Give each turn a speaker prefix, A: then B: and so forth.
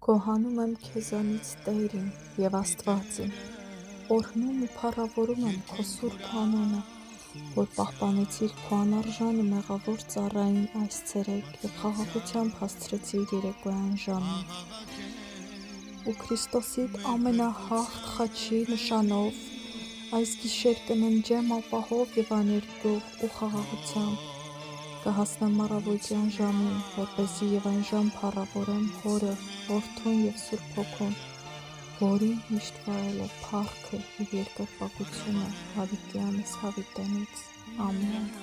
A: Գոհանում եմ քեզանից Տերին և Աստվածին, օրհնում ու փառավորում եմ քո սուրբ անունը, որ պահպանեցիր քո անարժան ու մեղավոր ծառային այս ցերեկ և խաղաղությամբ հասցրեցիր երեկոյան ժամին։ Ու Քրիստոսիդ ամենահաղթ խաչի նշանով այս գիշեր կննջեմ ապահով և աներկյուղ ու խաղաղությամբ, կհասնեմ առավոտյան ժամին, որպեսզի և այն ժամ փառավորեմ Հորը, Որդուն և Սուրբ Հոգուն, որին միշտ վայել է փառքը և երկրպագությունը հավիտյանս հավիտենից։ Ամեն։